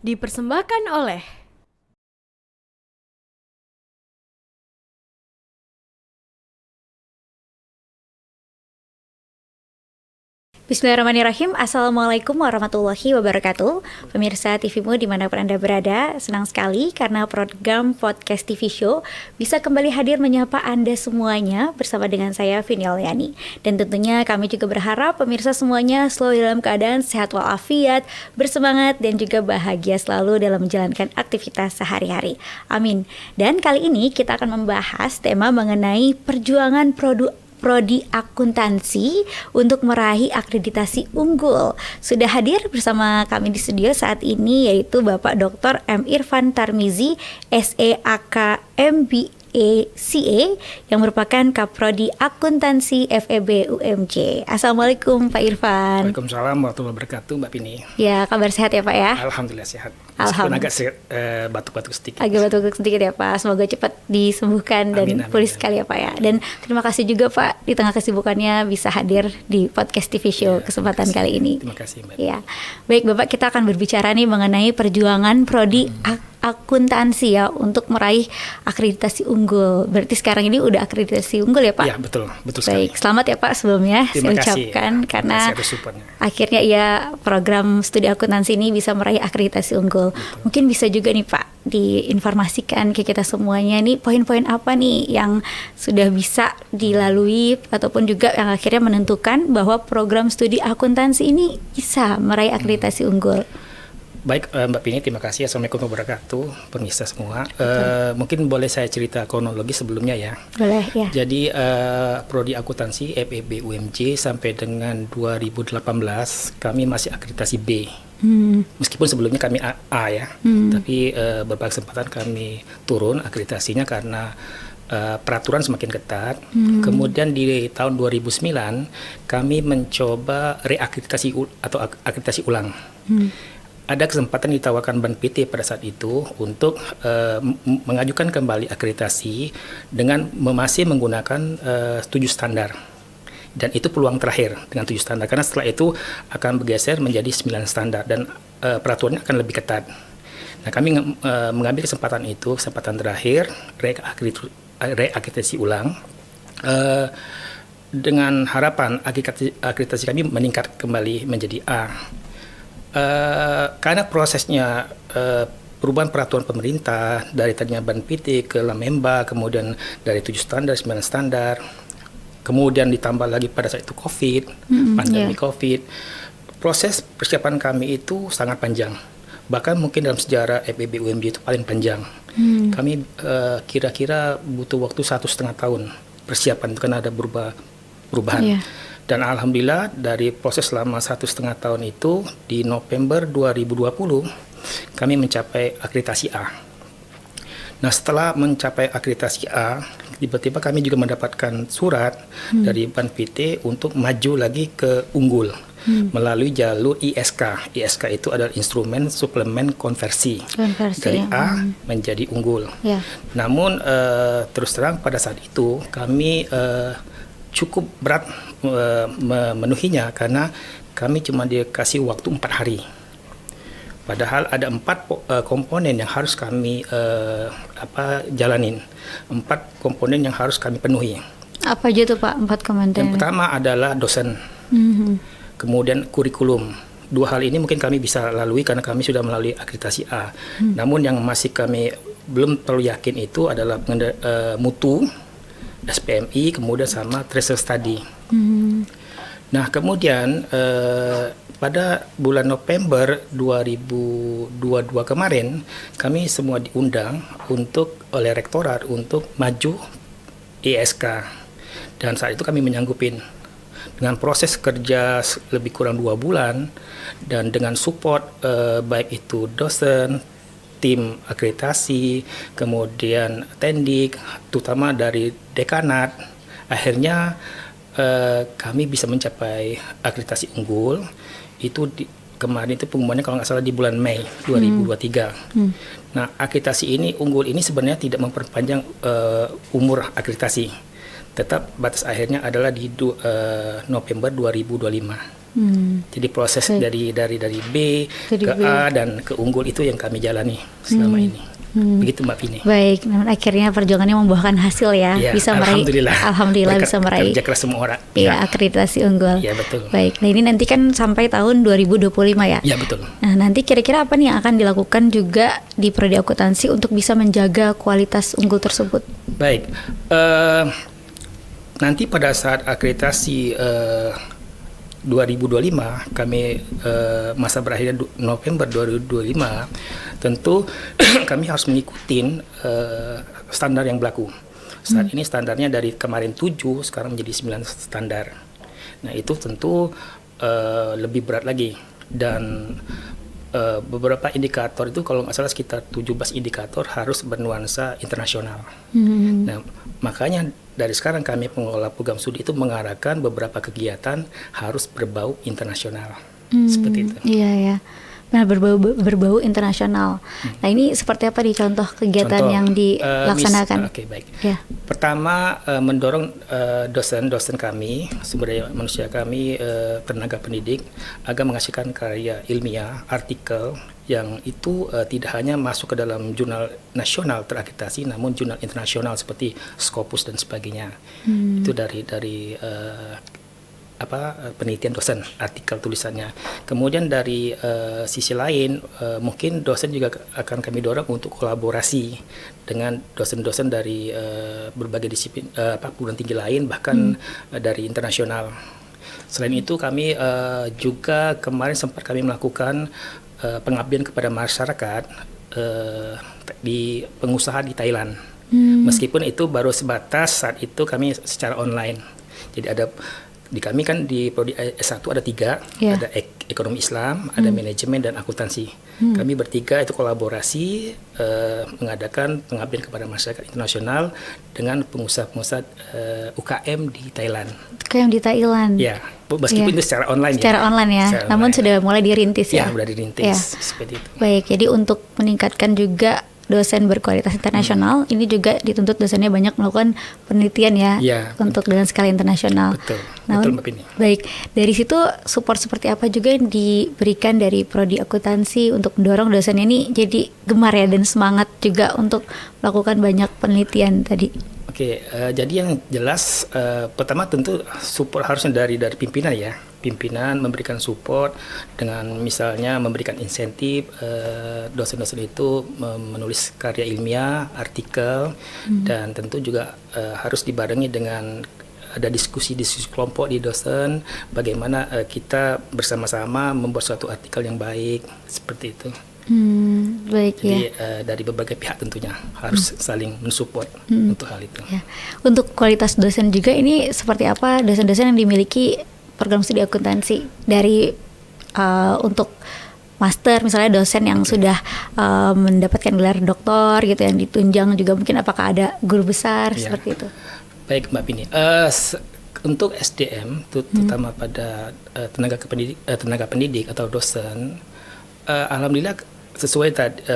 Dipersembahkan oleh Bismillahirrahmanirrahim. Assalamualaikum warahmatullahi wabarakatuh. Pemirsa TVmu dimanapun Anda berada, senang sekali karena program Podcast TV Show bisa kembali hadir menyapa Anda semuanya bersama dengan saya Vini Alyani. Dan tentunya kami juga berharap pemirsa semuanya selalu dalam keadaan sehat walafiat, bersemangat dan juga bahagia selalu dalam menjalankan aktivitas sehari-hari. Amin. Dan kali ini kita akan membahas tema mengenai perjuangan Prodi Akuntansi untuk meraih akreditasi unggul. Sudah hadir bersama kami di studio saat ini yaitu Bapak Dr. M. Irfan Tarmizi, SEAK MBA CA yang merupakan Kaprodi Akuntansi FEB UMJ. Assalamualaikum Pak Irfan. Waalaikumsalam warahmatullahi wabarakatuh, Mbak Pini. Ya, kabar sehat ya Pak ya? Alhamdulillah sehat. Alhamdulillah. Agak batuk-batuk sedikit. Agak batuk sedikit ya Pak. Semoga cepat disembuhkan dan pulih sekali ya Pak ya. Dan terima kasih juga Pak di tengah kesibukannya bisa hadir di Podcast TV Show kesempatan kali ini. Terima kasih Mbak. Ya, baik Bapak, kita akan berbicara nih mengenai perjuangan Prodi Akuntansi ya untuk meraih akreditasi unggul. Berarti sekarang ini udah akreditasi unggul ya Pak? Ya betul sekali. Baik, selamat ya Pak sebelumnya Terima saya kasih, ucapkan ya. karena Kasih akhirnya ya program studi akuntansi ini bisa meraih akreditasi unggul. Betul. Mungkin bisa juga nih Pak diinformasikan ke kita semuanya nih poin-poin apa nih yang sudah bisa dilalui ataupun juga yang akhirnya menentukan bahwa program studi akuntansi ini bisa meraih akreditasi unggul. Baik Mbak Pini, terima kasih. Assalamualaikum warahmatullahi wabarakatuh, pemirsa semua. Mungkin boleh saya cerita kronologi sebelumnya ya. Boleh ya. Jadi Prodi Akuntansi FEB UMJ sampai dengan 2018 kami masih akreditasi B. Meskipun sebelumnya kami A ya, tapi beberapa kesempatan kami turun akreditasinya karena peraturan semakin ketat. Kemudian di tahun 2009 kami mencoba reakreditasi atau akreditasi ulang. Ada kesempatan ditawarkan Ban PT pada saat itu untuk mengajukan kembali akreditasi dengan masih menggunakan 7 standar. Dan itu peluang terakhir dengan 7 standar, karena setelah itu akan bergeser menjadi 9 standar dan peraturannya akan lebih ketat. Nah, kami mengambil kesempatan itu, kesempatan terakhir, reakreditasi ulang, dengan harapan akreditasi kami meningkat kembali menjadi A. Karena prosesnya perubahan peraturan pemerintah dari tadinya Ban PT ke Lamemba, kemudian dari 7 standar 9 standar, kemudian ditambah lagi pada saat itu pandemi COVID, proses persiapan kami itu sangat panjang, bahkan mungkin dalam sejarah FEB UMJ itu paling panjang. Kami kira-kira butuh waktu 1,5 tahun persiapan itu karena ada perubahan. Dan alhamdulillah dari proses selama 1,5 tahun itu di November 2020 kami mencapai akreditasi A. Nah, setelah mencapai akreditasi A, tiba-tiba kami juga mendapatkan surat dari Ban PT untuk maju lagi ke unggul melalui jalur ISK. ISK itu adalah instrumen suplemen konversi dari A menjadi unggul. Namun terus terang pada saat itu kami cukup berat memenuhinya karena kami cuma dikasih waktu 4 hari. Padahal ada 4 komponen yang harus kami jalanin. 4 komponen yang harus kami penuhi. Apa aja tuh Pak 4 komponen? Yang pertama adalah dosen. Kemudian kurikulum. 2 hal ini mungkin kami bisa lalui karena kami sudah melalui akreditasi A. Namun yang masih kami belum terlalu yakin itu adalah mutu, SPMI, kemudian sama tracer study. Nah, kemudian pada bulan November 2022 kemarin kami semua diundang oleh rektorat untuk maju ISK, dan saat itu kami menyanggupin dengan proses kerja lebih kurang 2 bulan dan dengan support baik itu dosen, tim akreditasi, kemudian tendik, terutama dari dekanat. Akhirnya kami bisa mencapai akreditasi unggul. Itu kemarin itu pengumumannya kalau nggak salah di bulan Mei 2023. Nah, akreditasi ini unggul ini sebenarnya tidak memperpanjang umur akreditasi. Tetap batas akhirnya adalah di November 2025. Jadi proses Baik. dari B Dari ke B. A dan ke unggul itu yang kami jalani selama ini. Begitu Mbak Vini. Baik, namun akhirnya perjuangannya membuahkan hasil ya, Ya, bisa meraih. Alhamdulillah Berkat bisa meraih. kerja keras semua orang. Iya, akreditasi unggul. Ya, betul. Baik, nah ini nanti kan sampai tahun 2025 ya. Ya, betul. Nah, nanti kira-kira apa nih yang akan dilakukan juga di prodi akuntansi untuk bisa menjaga kualitas unggul tersebut? Baik. Nanti pada saat akreditasi 2025 kami masa berakhirnya November 2025, tentu kami harus mengikuti standar yang berlaku. Saat ini standarnya dari kemarin 7 sekarang menjadi 9 standar. Nah, itu tentu lebih berat lagi, dan beberapa indikator itu kalau nggak salah sekitar 17 indikator harus bernuansa internasional. Nah, makanya dari sekarang kami pengelola program studi itu mengarahkan beberapa kegiatan harus berbau internasional. Seperti itu. Iya ya. Nah, berbau internasional. Nah, ini seperti apa nih contoh kegiatan yang dilaksanakan? Oke, baik. Ya. Pertama, mendorong dosen-dosen kami, sumber daya manusia kami, tenaga pendidik, agar menghasilkan karya ilmiah, artikel yang itu tidak hanya masuk ke dalam jurnal nasional terakreditasi, namun jurnal internasional seperti Scopus dan sebagainya. Itu dari penelitian dosen, artikel tulisannya. Kemudian dari sisi lain, mungkin dosen juga akan kami dorong untuk kolaborasi dengan dosen-dosen dari berbagai disiplin perguruan tinggi lain, bahkan dari internasional. Selain itu, kami juga kemarin sempat kami melakukan pengabdian kepada masyarakat di pengusaha di Thailand. Meskipun itu baru sebatas saat itu kami secara online. Jadi ada di kami kan di prodi S1 ada 3, ada ekonomi Islam, ada manajemen dan akuntansi. Kami bertiga itu kolaborasi mengadakan pengabdian kepada masyarakat internasional dengan pengusaha-pengusaha UKM di Thailand. UKM di Thailand. Ya, meskipun itu secara online. Secara online ya. Secara Namun online. sudah mulai dirintis ya. Ya, sudah dirintis seperti itu. Baik, jadi untuk meningkatkan juga dosen berkualitas internasional, ini juga dituntut dosennya banyak melakukan penelitian ya, untuk dengan skala internasional. Betul, Namun, betul Mbak Pini. Baik, dari situ support seperti apa juga yang diberikan dari prodi akuntansi untuk mendorong dosen ini jadi gemar ya dan semangat juga untuk melakukan banyak penelitian tadi. Oke, jadi yang jelas pertama tentu support harusnya dari pimpinan ya. Pimpinan memberikan support dengan misalnya memberikan insentif dosen-dosen itu menulis karya ilmiah, artikel, dan tentu juga harus dibarengi dengan ada diskusi-diskusi kelompok di dosen, bagaimana kita bersama-sama membuat suatu artikel yang baik, seperti itu. Baik. Jadi dari berbagai pihak tentunya harus saling mensupport untuk hal itu. Ya. Untuk kualitas dosen juga ini seperti apa dosen-dosen yang dimiliki program studi akuntansi dari untuk master misalnya dosen yang sudah mendapatkan gelar doktor gitu yang ditunjang juga, mungkin apakah ada guru besar seperti itu? Baik Mbak Pini, untuk SDM terutama pada tenaga pendidik atau dosen, alhamdulillah sesuai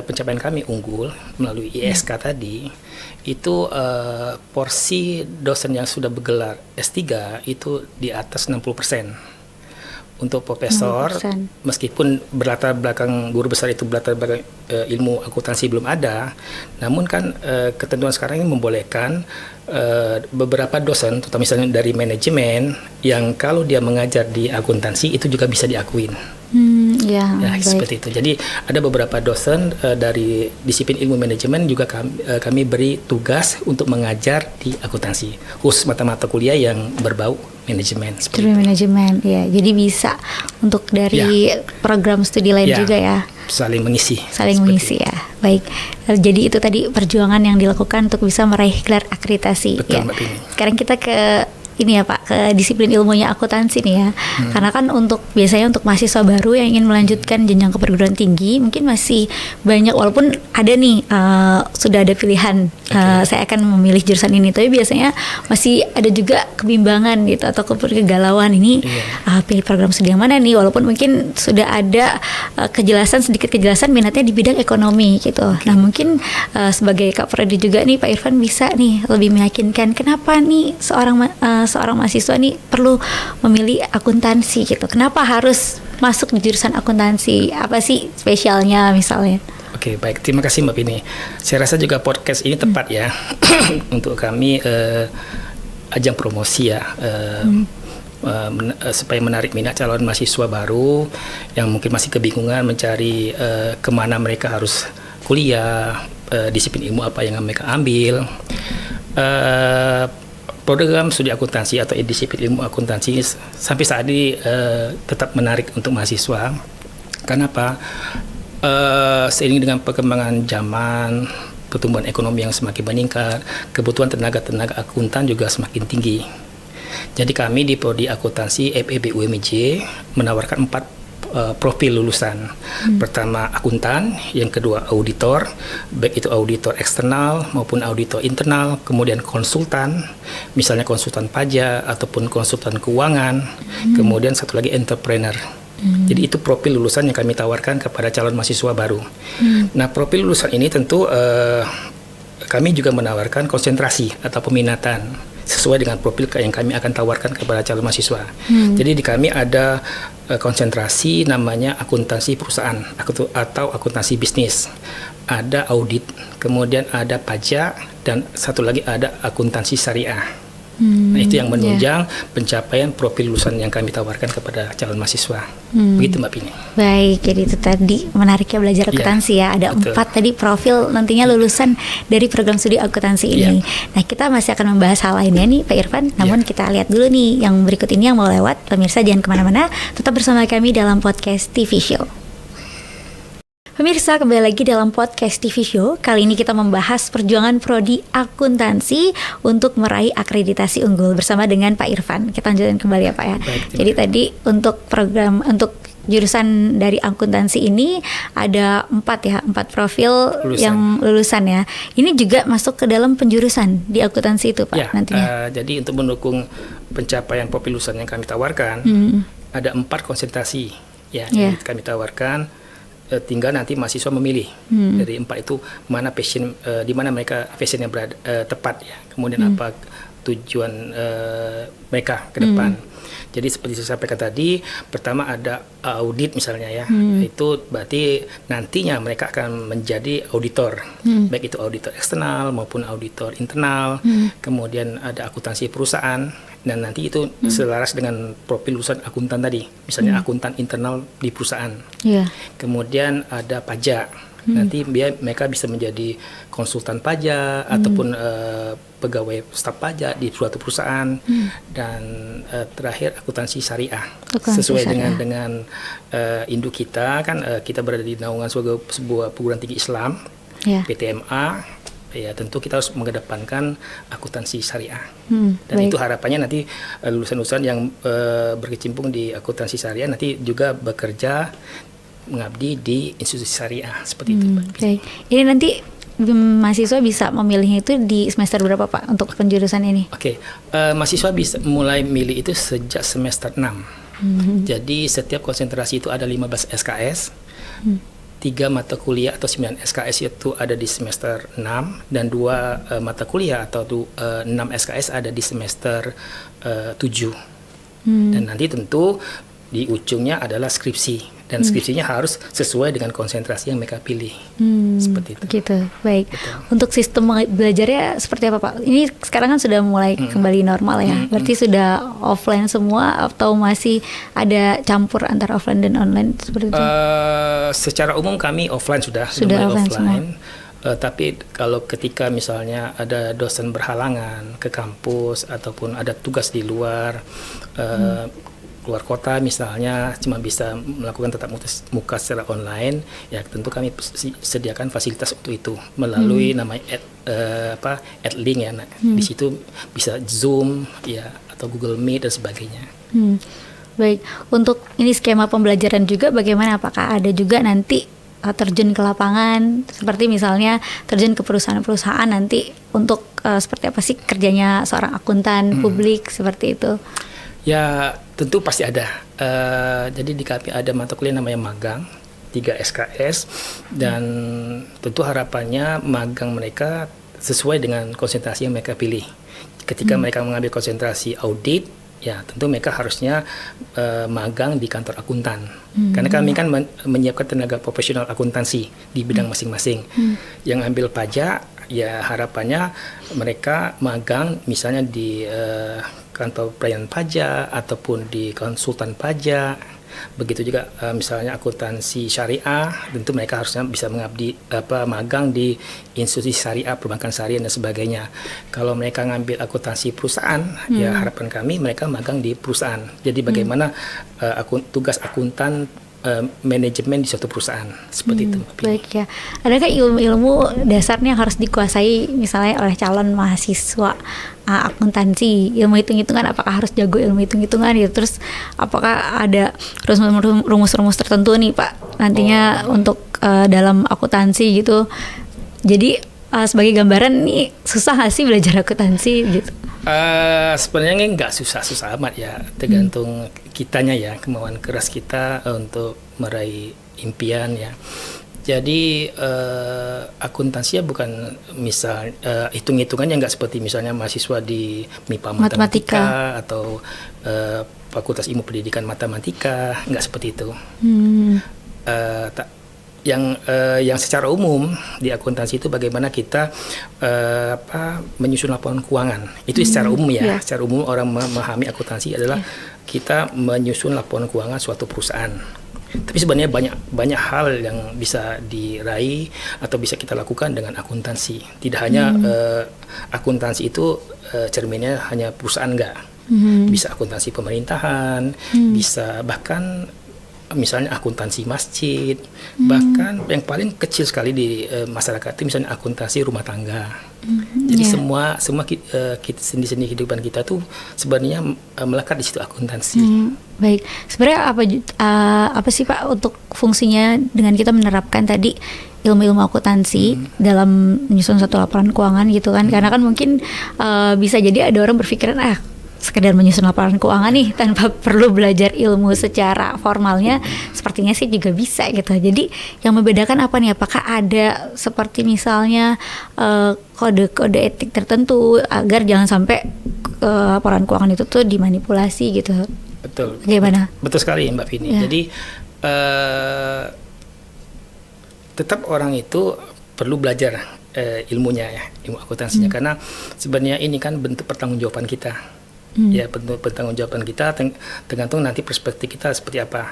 pencapaian kami unggul melalui ISK tadi, itu porsi dosen yang sudah bergelar S3 itu di atas 60%. Untuk profesor, 60%. meskipun berlatar belakang guru besar itu berlatar belakang ilmu akuntansi belum ada, namun kan ketentuan sekarang ini membolehkan beberapa dosen, terutama misalnya dari manajemen, yang kalau dia mengajar di akuntansi itu juga bisa diakuin. Ya, seperti itu. Jadi ada beberapa dosen dari disiplin ilmu manajemen juga kami beri tugas untuk mengajar di akuntansi, khusus mata-mata kuliah yang berbau manajemen. Manajemen, ya. Jadi bisa untuk dari program studi lain juga ya. Saling mengisi. Ya. Baik. Jadi itu tadi perjuangan yang dilakukan untuk bisa meraih gelar akreditasi. Betul, ya. Mbak Tini. Sekarang kita ke ini ya Pak, ke disiplin ilmunya akuntansi nih ya. Karena kan biasanya untuk mahasiswa baru yang ingin melanjutkan jenjang ke perguruan tinggi, mungkin masih banyak, walaupun ada nih sudah ada pilihan saya akan memilih jurusan ini, tapi biasanya masih ada juga kebimbangan gitu atau kegalauan ini pilih program studi yang mana nih, walaupun mungkin sudah ada sedikit kejelasan minatnya di bidang ekonomi gitu. Nah mungkin sebagai Kak Prodi juga nih Pak Irfan bisa nih lebih meyakinkan kenapa nih seorang mahasiswa nih perlu memilih akuntansi gitu? Kenapa harus masuk di jurusan akuntansi? Apa sih spesialnya misalnya? Oke, baik. Terima kasih Mbak Pini. Saya rasa juga podcast ini tepat ya untuk kami ajang promosi ya. Supaya menarik minat calon mahasiswa baru yang mungkin masih kebingungan mencari kemana mereka harus kuliah, disiplin ilmu apa yang mereka ambil. Program studi akuntansi atau disiplin ilmu akuntansi sampai saat ini tetap menarik untuk mahasiswa. Kenapa? Seiring dengan perkembangan zaman, pertumbuhan ekonomi yang semakin meningkat, kebutuhan tenaga akuntan juga semakin tinggi. Jadi kami di Prodi Akuntansi FEB UMJ menawarkan 4 profil lulusan. Pertama akuntan, yang kedua auditor, baik itu auditor eksternal maupun auditor internal, kemudian konsultan, misalnya konsultan pajak ataupun konsultan keuangan, kemudian satu lagi entrepreneur. Jadi itu profil lulusan yang kami tawarkan kepada calon mahasiswa baru. Nah, profil lulusan ini tentu kami juga menawarkan konsentrasi atau peminatan sesuai dengan profil yang kami akan tawarkan kepada calon mahasiswa. Jadi di kami ada konsentrasi namanya akuntansi perusahaan atau akuntansi bisnis. Ada audit, kemudian ada pajak, dan satu lagi ada akuntansi syariah. Nah, itu yang menunjang pencapaian profil lulusan yang kami tawarkan kepada calon mahasiswa. Begitu Mbak Pini. Baik, jadi itu tadi menariknya belajar akuntansi ya. Ada betul. 4 tadi profil nantinya lulusan dari program studi akuntansi ini. Nah, kita masih akan membahas hal lainnya nih Pak Irfan. Namun kita lihat dulu nih yang berikut ini yang mau lewat. Pemirsa jangan kemana-mana, tetap bersama kami dalam podcast TV Show. Pemirsa, kembali lagi dalam podcast TV Show. Kali ini kita membahas perjuangan Prodi Akuntansi untuk meraih akreditasi unggul bersama dengan Pak Irfan. Kita lanjutkan kembali ya Pak ya. Baik, jadi tadi untuk program, untuk jurusan dari akuntansi ini ada 4 profil yang lulusan ya. Ini juga masuk ke dalam penjurusan di akuntansi itu Pak ya, nantinya. Jadi untuk mendukung pencapaian profil lulusan yang kami tawarkan, ada 4 konsentrasi yang kami tawarkan. Tinggal nanti mahasiswa memilih dari 4 itu mana passion, di mana mereka passionnya berada tepat ya. Kemudian apa tujuan mereka ke depan. Jadi seperti saya sampaikan tadi, pertama ada audit misalnya ya, itu berarti nantinya mereka akan menjadi auditor, baik itu auditor eksternal maupun auditor internal. Kemudian ada akuntansi perusahaan, dan nanti itu selaras dengan profil lulusan akuntan tadi, misalnya akuntan internal di perusahaan. Kemudian ada pajak. Nanti mereka bisa menjadi konsultan pajak ataupun pegawai staf pajak di suatu perusahaan. Dan terakhir akuntansi syariah. Sesuai dengan induk kita kan, kita berada di naungan sebuah perguruan tinggi Islam, PTMA. Ya tentu kita harus mengedepankan akuntansi syariah. Dan itu harapannya nanti lulusan-lulusan yang berkecimpung di akuntansi syariah nanti juga bekerja mengabdi di institusi syariah seperti itu. Ini nanti mahasiswa bisa memilihnya itu di semester berapa Pak untuk penjurusan ini? Mahasiswa bisa mulai milih itu sejak semester 6. Jadi setiap konsentrasi itu ada 15 SKS. 3 mata kuliah atau 9 SKS itu ada di semester 6, dan 2 mata kuliah atau 6 SKS ada di semester 7. Dan nanti tentu di ujungnya adalah skripsi, dan skripsinya harus sesuai dengan konsentrasi yang mereka pilih. Seperti itu. Gitu, baik. Betul. Untuk sistem belajarnya seperti apa Pak? Ini sekarang kan sudah mulai kembali normal ya. Berarti sudah offline semua atau masih ada campur antara offline dan online seperti itu? Secara umum kami offline sudah mulai offline. Tapi kalau ketika misalnya ada dosen berhalangan ke kampus ataupun ada tugas di luar keluar kota misalnya, cuma bisa melakukan tatap muka secara online, ya tentu kami sediakan fasilitas untuk itu melalui namanya AdLink ya. Di situ bisa Zoom ya atau Google Meet dan sebagainya. Baik, untuk ini skema pembelajaran juga bagaimana? Apakah ada juga nanti terjun ke lapangan, seperti misalnya terjun ke perusahaan-perusahaan nanti untuk seperti apa sih kerjanya seorang akuntan publik seperti itu? Ya tentu pasti ada. Jadi di KP ada mata kuliah namanya magang, 3 SKS, dan tentu harapannya magang mereka sesuai dengan konsentrasi yang mereka pilih. Ketika mereka mengambil konsentrasi audit, ya tentu mereka harusnya magang di kantor akuntan. Karena kami kan menyiapkan tenaga profesional akuntansi di bidang masing-masing. Yang ambil pajak, ya harapannya mereka magang misalnya di kantor pelayanan pajak ataupun di konsultan pajak. Begitu juga misalnya akuntansi syariah, tentu mereka harusnya bisa mengabdi magang di institusi syariah, perbankan syariah dan sebagainya. Kalau mereka ngambil akuntansi perusahaan, ya harapan kami mereka magang di perusahaan. Jadi bagaimana tugas akuntan manajemen di suatu perusahaan seperti itu. Baik ya. Adakah ilmu-ilmu dasarnya yang harus dikuasai misalnya oleh calon mahasiswa akuntansi, ilmu hitung-hitungan, apakah harus jago ilmu hitung-hitungan gitu? Terus apakah ada rumus-rumus tertentu nih Pak nantinya untuk dalam akuntansi gitu? Jadi sebagai gambaran nih susah nggak sih belajar akuntansi gitu? Sebenarnya nggak susah-susah amat ya, tergantung kitanya ya, kemauan keras kita untuk meraih impian ya. Jadi akuntansi ya bukan misal hitung-hitungannya nggak seperti misalnya mahasiswa di MIPA Matematika atau Fakultas Ilmu Pendidikan Matematika, nggak seperti itu. Yang secara umum di akuntansi itu bagaimana kita menyusun laporan keuangan. Itu secara umum ya. Secara umum orang memahami akuntansi adalah kita menyusun laporan keuangan suatu perusahaan. Tapi sebenarnya banyak hal yang bisa diraih atau bisa kita lakukan dengan akuntansi. Tidak hanya akuntansi itu cerminnya hanya perusahaan, enggak. Bisa akuntansi pemerintahan, bisa bahkan misalnya akuntansi masjid, bahkan yang paling kecil sekali di masyarakat itu misalnya akuntansi rumah tangga. Jadi semua sendi-sendi kehidupan kita tuh sebenarnya melekat di situ akuntansi. Baik, sebenarnya apa sih Pak untuk fungsinya dengan kita menerapkan tadi ilmu-ilmu akuntansi dalam menyusun satu laporan keuangan gitu kan? Karena kan mungkin bisa jadi ada orang berpikiran sekedar menyusun laporan keuangan nih tanpa perlu belajar ilmu secara formalnya, sepertinya sih juga bisa gitu. Jadi yang membedakan apa nih? Apakah ada seperti misalnya kode-kode etik tertentu agar jangan sampai laporan keuangan itu tuh dimanipulasi gitu? Betul. Bagaimana? Betul sekali Mbak Vini. Ya. Jadi tetap orang itu perlu belajar ilmunya ya, ilmu akuntansinya, karena sebenarnya ini kan bentuk pertanggungjawaban kita. Ya, bentuk pertanggungjawaban kita tergantung nanti perspektif kita seperti apa.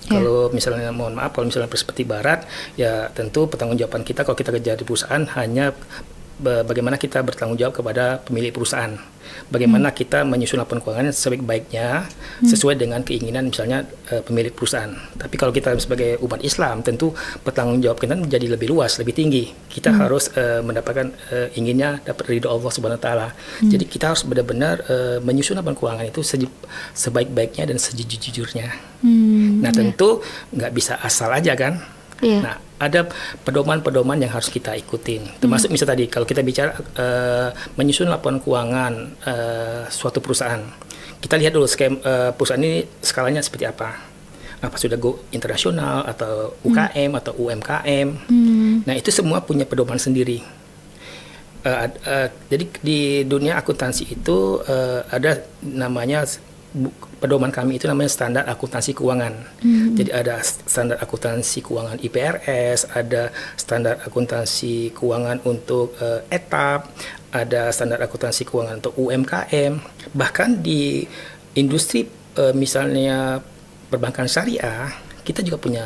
Kalau misalnya mohon maaf, kalau misalnya perspektif barat, ya tentu pertanggungjawaban kita kalau kita kerja di perusahaan hanya bagaimana kita bertanggung jawab kepada pemilik perusahaan. Bagaimana kita menyusun laporan keuangan sebaik-baiknya sesuai dengan keinginan misalnya pemilik perusahaan. Tapi kalau kita sebagai umat Islam tentu pertanggung jawab kita menjadi lebih luas, lebih tinggi. Kita harus mendapatkan inginnya dapat ridho Allah Subhanahu wa taala. Jadi kita harus benar-benar menyusun laporan keuangan itu sebaik-baiknya dan sejujur-jujurnya. Nah, tentu nggak bisa asal aja kan. Nah, ada pedoman-pedoman yang harus kita ikutin. Termasuk misalnya tadi kalau kita bicara menyusun laporan keuangan suatu perusahaan, kita lihat dulu perusahaan ini skalanya seperti apa. Apa sudah go internasional atau UKM atau UMKM. Nah, itu semua punya pedoman sendiri. Jadi di dunia akuntansi itu ada namanya pedoman kami itu namanya standar akuntansi keuangan. Jadi ada standar akuntansi keuangan IPRS, ada standar akuntansi keuangan untuk etap, ada standar akuntansi keuangan untuk UMKM. Bahkan di industri misalnya perbankan syariah, kita juga punya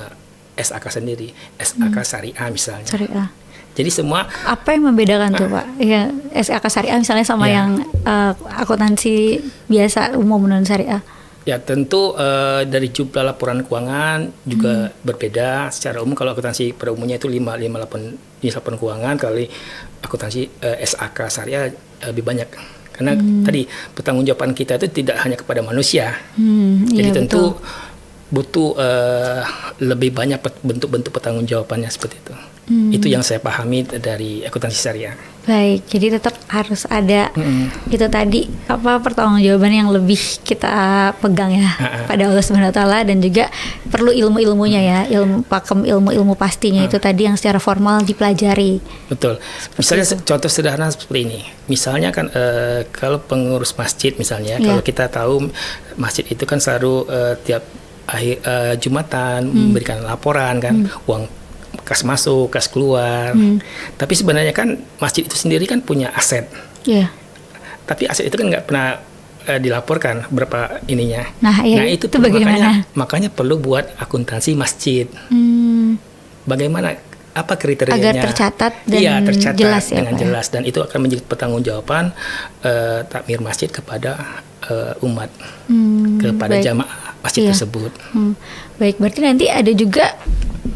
SAK sendiri, SAK syariah misalnya. Syariah. Jadi semua apa yang membedakan tuh Pak? Ya, SAK syariah misalnya sama yang akuntansi biasa umum non syariah. Ya tentu dari jumlah laporan keuangan juga berbeda. Secara umum kalau akuntansi pada umumnya itu 58 jenis laporan keuangan, kali akuntansi SAK syariah lebih banyak. Karena tadi pertanggungjawaban kita itu tidak hanya kepada manusia. Jadi tentu butuh lebih banyak bentuk-bentuk pertanggungjawabannya seperti itu. Itu yang saya pahami dari akuntansi syariah. Baik, jadi tetap harus ada itu tadi pertanggungjawaban yang lebih kita pegang ya pada Allah Subhanahu wa taala, dan juga perlu ilmu-ilmunya ya, ilmu pastinya itu tadi yang secara formal dipelajari. Betul. Misalnya contoh sederhana seperti ini. Misalnya kan kalau pengurus masjid misalnya, kalau kita tahu masjid itu kan selalu tiap akhir Jumatan memberikan laporan kan, uang kas masuk, kas keluar. Tapi sebenarnya kan masjid itu sendiri kan punya aset. Tapi aset itu kan nggak pernah dilaporkan berapa ininya. Nah itu bagaimana? Makanya perlu buat akuntansi masjid. Bagaimana, apa kriterianya? Agar tercatat dan tercatat jelas ya, dengan jelas, dan itu akan menjadi pertanggungjawaban takmir masjid kepada umat, kepada jamaah masjid tersebut. Baik, berarti nanti ada juga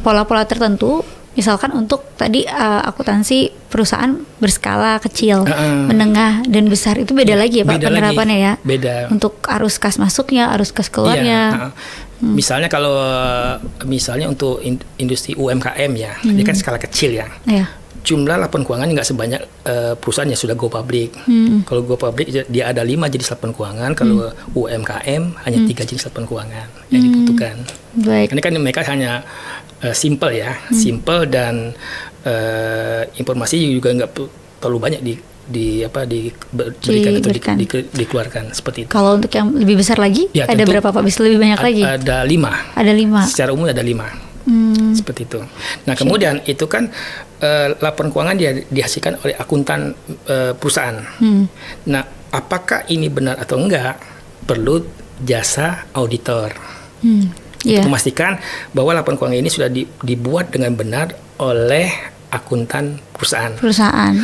pola-pola tertentu, misalkan untuk tadi akuntansi perusahaan berskala kecil, menengah dan besar, itu beda lagi ya Pak penerapannya ya. Beda. Untuk arus kas masuknya, arus kas keluarnya. Misalnya kalau untuk industri UMKM ya, ini kan skala kecil ya. Jumlah laporan keuangan nggak sebanyak perusahaan yang sudah go public. Kalau go public dia ada 5 jenis laporan keuangan, kalau UMKM hanya 3 jenis laporan keuangan yang dibutuhkan. Baik. Ini kan mereka hanya simple ya, simple, dan informasi juga nggak terlalu banyak diberikan atau dikeluarkan seperti itu. Kalau untuk yang lebih besar lagi, ada berapa Pak? Bisa lebih banyak lagi? Ada 5. Ada 5. Secara umum ada 5. Seperti itu. Nah kemudian itu kan laporan keuangan dihasilkan oleh akuntan perusahaan. Nah apakah ini benar atau enggak, perlu jasa auditor. Untuk memastikan bahwa laporan keuangan ini sudah dibuat dengan benar oleh akuntan perusahaan.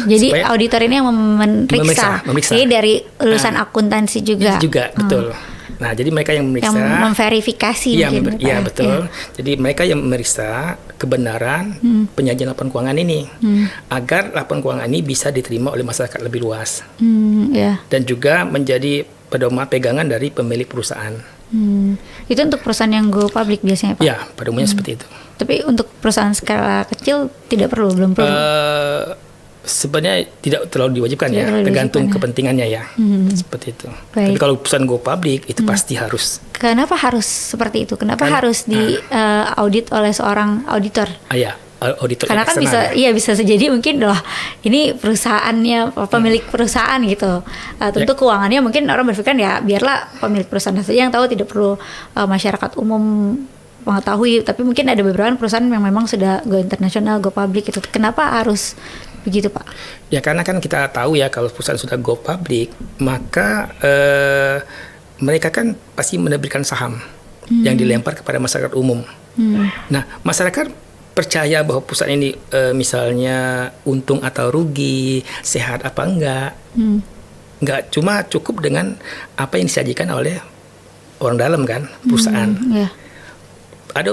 Jadi auditor ini yang memeriksa. Jadi dari lulusan akuntansi juga. Betul. Nah, jadi mereka yang memeriksa, yang memverifikasi mungkin. Iya, betul. Jadi mereka yang memeriksa kebenaran penyajian laporan keuangan ini, agar laporan keuangan ini bisa diterima oleh masyarakat lebih luas. Dan juga menjadi pedoman pegangan dari pemilik perusahaan. Itu untuk perusahaan yang go public biasanya Pak? Ya, pada umumnya seperti itu. Tapi untuk perusahaan skala kecil belum perlu? Sebenarnya tidak terlalu diwajibkan tergantung kepentingannya ya. Seperti itu. Baik. Tapi kalau perusahaan go public itu pasti harus. Kenapa harus seperti itu? Kenapa harus di audit oleh seorang auditor? Auditor karena kan bisa jadi mungkin ini perusahaannya pemilik perusahaan gitu. Tentu keuangannya mungkin orang berpikir ya biarlah pemilik perusahaan saja yang tahu, tidak perlu masyarakat umum mengetahui. Tapi mungkin ada beberapa perusahaan yang memang sudah go internasional, go public gitu. Kenapa harus begitu Pak? Ya karena kan kita tahu ya, kalau perusahaan sudah go public, maka mereka kan pasti menerbitkan saham yang dilempar kepada masyarakat umum. Nah masyarakat percaya bahwa perusahaan ini misalnya untung atau rugi, sehat apa enggak, enggak cuma cukup dengan apa yang disajikan oleh orang dalam kan perusahaan. Ada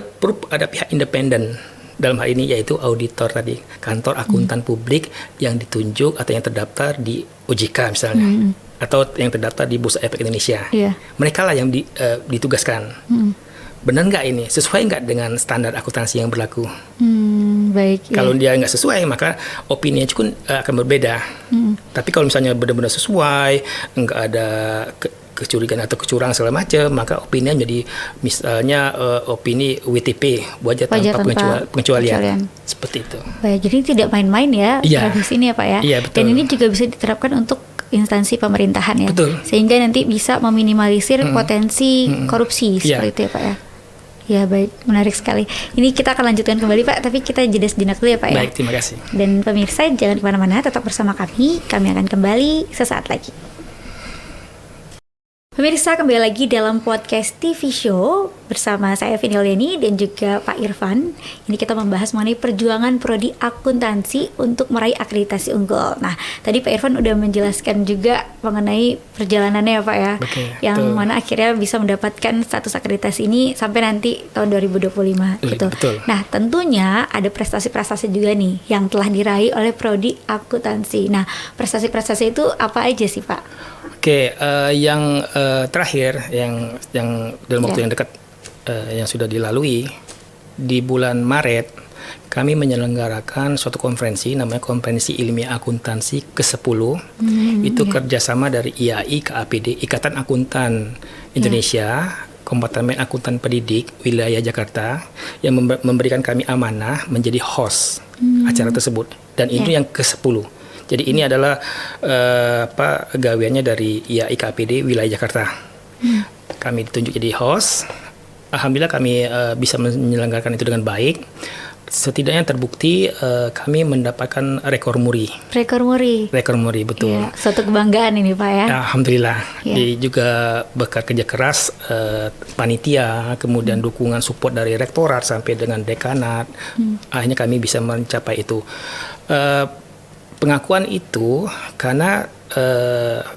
pihak independen dalam hal ini, yaitu auditor tadi, kantor akuntan publik yang ditunjuk atau yang terdaftar di OJK misalnya, atau yang terdaftar di Bursa Efek Indonesia. Mereka lah yang ditugaskan. Benar nggak ini, sesuai nggak dengan standar akuntansi yang berlaku? Baik. Kalau dia nggak sesuai, maka opininya pun akan berbeda. Tapi kalau misalnya benar-benar sesuai, nggak ada kecurigaan atau kecurangan segala macam, maka opininya jadi misalnya opini WTP, wajar tanpa pengecualian. Seperti itu. Baik, jadi tidak main-main ya tradisi ini ya Pak ya. Dan ini juga bisa diterapkan untuk instansi pemerintahan ya. Betul. Sehingga nanti bisa meminimalisir potensi korupsi seperti itu ya Pak ya. Ya baik, menarik sekali. Ini kita akan lanjutkan kembali Pak, tapi kita jeda sejenak dulu ya Pak ya. Baik, terima kasih. Dan pemirsa jangan kemana-mana, tetap bersama kami akan kembali sesaat lagi. Pemirsa, kembali lagi dalam podcast TV Show bersama saya Vini Liani dan juga Pak Irfan. Ini kita membahas mengenai perjuangan prodi akuntansi untuk meraih akreditasi unggul. Nah, tadi Pak Irfan udah menjelaskan juga mengenai perjalanannya ya Pak ya. Yang mana akhirnya bisa mendapatkan status akreditasi ini sampai nanti tahun 2025 gitu. Nah, tentunya ada prestasi-prestasi juga nih yang telah diraih oleh prodi akuntansi. Nah, prestasi-prestasi itu apa aja sih Pak? Yang terakhir yang dalam waktu yang dekat yang sudah dilalui di bulan Maret, kami menyelenggarakan suatu konferensi namanya Konferensi Ilmiah Akuntansi ke-10. Itu kerjasama dari IAI, KAPD, Ikatan Akuntan Indonesia, Kompartemen Akuntan Pendidik Wilayah Jakarta, yang memberikan kami amanah menjadi host acara tersebut. Dan itu yang ke-10. Jadi ini adalah gaweannya dari IAI, KAPD Wilayah Jakarta. Kami ditunjuk jadi host. Alhamdulillah kami bisa menyelenggarakan itu dengan baik. Setidaknya terbukti kami mendapatkan rekor muri. Rekor muri. Rekor muri, betul. Ya, suatu kebanggaan ini Pak ya. Alhamdulillah. Ya. Juga berkat kerja keras panitia, kemudian dukungan support dari rektorat sampai dengan dekanat, akhirnya kami bisa mencapai itu. Pengakuan itu karena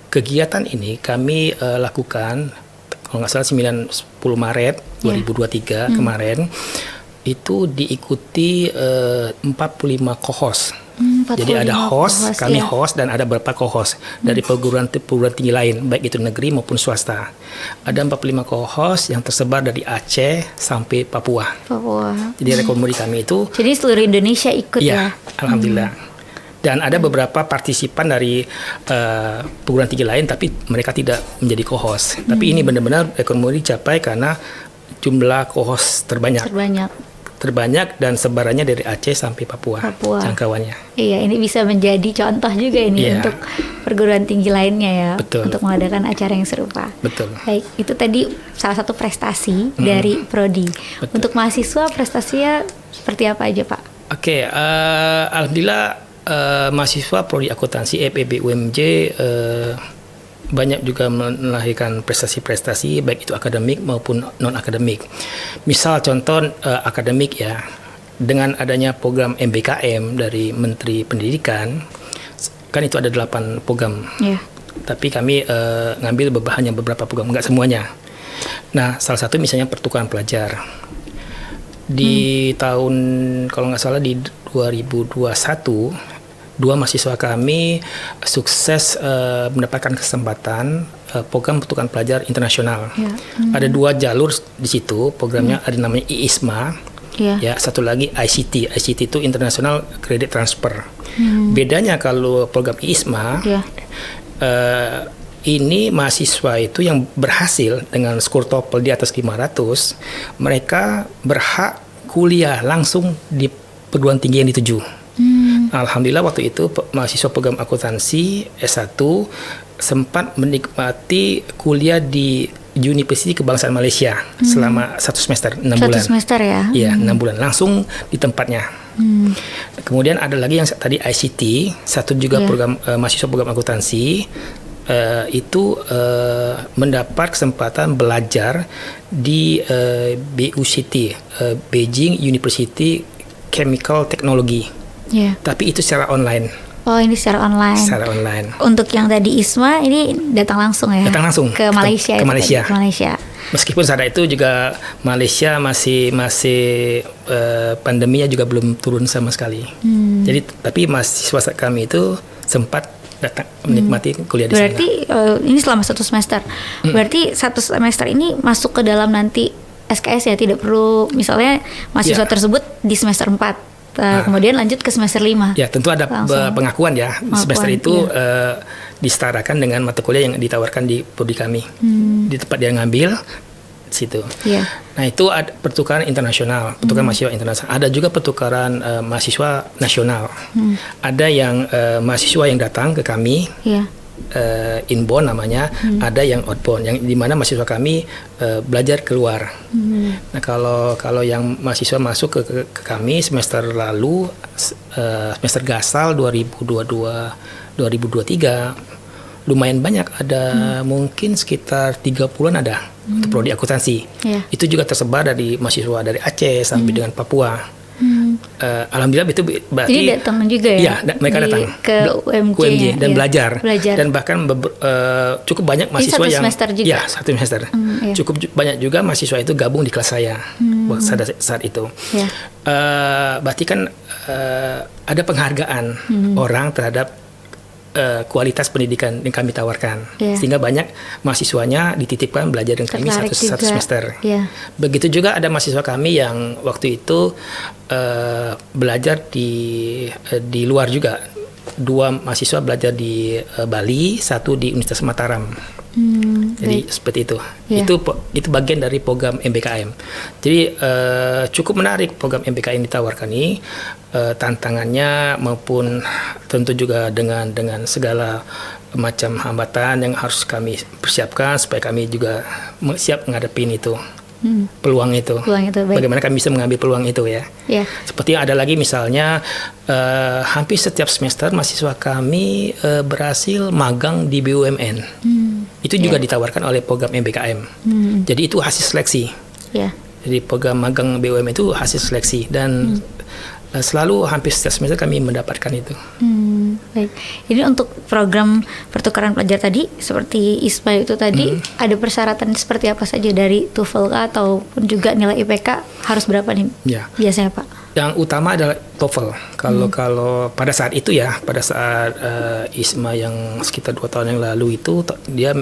kegiatan ini kami lakukan kalau nggak salah 10 Maret 2023 kemarin. Itu diikuti 45 co-host. Jadi ada host, kami host, dan ada beberapa co-host dari perguruan tinggi lain, baik itu negeri maupun swasta. Ada 45 co-host yang tersebar dari Aceh sampai Papua. Jadi rekor muri kami itu. Jadi seluruh Indonesia ikut ya? Alhamdulillah. Dan ada beberapa partisipan dari perguruan tinggi lain, tapi mereka tidak menjadi co-host. Tapi ini benar-benar rekor muri dicapai karena jumlah co-host terbanyak dan sebarannya dari Aceh sampai Papua. Jangkauannya. Iya, ini bisa menjadi contoh juga ini untuk perguruan tinggi lainnya ya. Betul. Untuk mengadakan acara yang serupa. Betul. Baik, itu tadi salah satu prestasi dari Prodi. Betul. Untuk mahasiswa prestasinya seperti apa aja Pak? Oke, alhamdulillah mahasiswa Prodi Akuntansi FEB UMJ banyak juga melahirkan prestasi-prestasi baik itu akademik maupun non-akademik. Misal contoh akademik ya, dengan adanya program MBKM dari Menteri Pendidikan, kan itu ada 8 program. Tapi kami ngambil hanya beberapa program, nggak semuanya. Nah, salah satu misalnya pertukaran pelajar. Di tahun kalau nggak salah di 2021 2 mahasiswa kami sukses mendapatkan kesempatan program pertukaran pelajar internasional. Ada 2 jalur di situ programnya, ada namanya IISMA, ya, satu lagi ICT. ICT itu International Credit Transfer. Bedanya kalau program IISMA, ini mahasiswa itu yang berhasil dengan skor TOEFL di atas 500, mereka berhak kuliah langsung di perguruan tinggi yang dituju. Alhamdulillah waktu itu mahasiswa program akuntansi S1 sempat menikmati kuliah di Universiti Kebangsaan Malaysia selama 1 semester, 6 bulan. 1 semester ya? Iya, 6 bulan langsung di tempatnya. Kemudian ada lagi yang tadi ICT, satu juga program mahasiswa program akuntansi itu mendapat kesempatan belajar di BUCT, Beijing University Chemical Technology. Tapi itu secara online. Oh, ini secara online. Secara online. Untuk yang tadi ISMA ini datang langsung ya? Datang langsung ke Malaysia. Ke Malaysia. Meskipun saat itu juga Malaysia masih pandeminya juga belum turun sama sekali. Jadi tapi mahasiswa kami itu sempat datang menikmati kuliah di sana. Berarti ini selama 1 semester. Berarti 1 semester ini masuk ke dalam nanti SKS ya, tidak perlu misalnya mahasiswa tersebut di semester 4. Kemudian lanjut ke semester 5. Ya, tentu ada pengakuan ya. Semester itu disetarakan dengan mata kuliah yang ditawarkan di prodi kami. Di tempat dia ngambil situ. Nah, itu ada pertukaran internasional, pertukaran mahasiswa internasional. Ada juga pertukaran mahasiswa nasional. Ada yang mahasiswa yang datang ke kami. Inbound namanya, ada yang outbound, yang dimana mahasiswa kami belajar keluar. Nah, kalau yang mahasiswa masuk ke kami semester lalu, semester gasal 2022-2023, lumayan banyak, ada mungkin sekitar 30-an ada untuk prodi akuntansi. Itu juga tersebar dari mahasiswa dari Aceh sampai dengan Papua. Alhamdulillah itu berarti. Jadi datang juga ya? Iya, mereka datang ke UMJ dan belajar. Dan bahkan cukup banyak mahasiswa yang semester juga. Ya, 1 semester. Cukup banyak juga mahasiswa itu gabung di kelas saya saat itu. Berarti kan ada penghargaan orang terhadap kualitas pendidikan yang kami tawarkan, Iya. sehingga banyak mahasiswanya dititipkan belajar dengan kami Tertarik satu juga. semester. Iya. Begitu juga ada mahasiswa kami yang waktu itu belajar di luar juga. 2 mahasiswa belajar di Bali, 1 di Universitas Mataram. Jadi seperti itu. Iya. Itu bagian dari program MBKM. Jadi cukup menarik program MBKM ditawarkan ini. Tantangannya maupun tentu juga dengan segala macam hambatan yang harus kami persiapkan supaya kami juga siap menghadapi itu. Peluang itu. Peluang itu, baik. Bagaimana kami bisa mengambil peluang itu ya. Ya. Seperti ada lagi misalnya hampir setiap semester mahasiswa kami berhasil magang di BUMN. Itu juga ditawarkan oleh program MBKM. Jadi itu hasil seleksi. Ya. Jadi program magang BUMN itu hasil seleksi dan selalu hampir setiap semester kami mendapatkan itu. Baik. Ini untuk program pertukaran pelajar tadi seperti ISPA itu tadi ada persyaratan seperti apa saja dari TOEFL ataupun juga nilai IPK harus berapa nih? Ya. Biasanya Pak. Yang utama adalah TOEFL. Kalau pada saat itu ya, pada saat ISMA yang sekitar 2 tahun yang lalu itu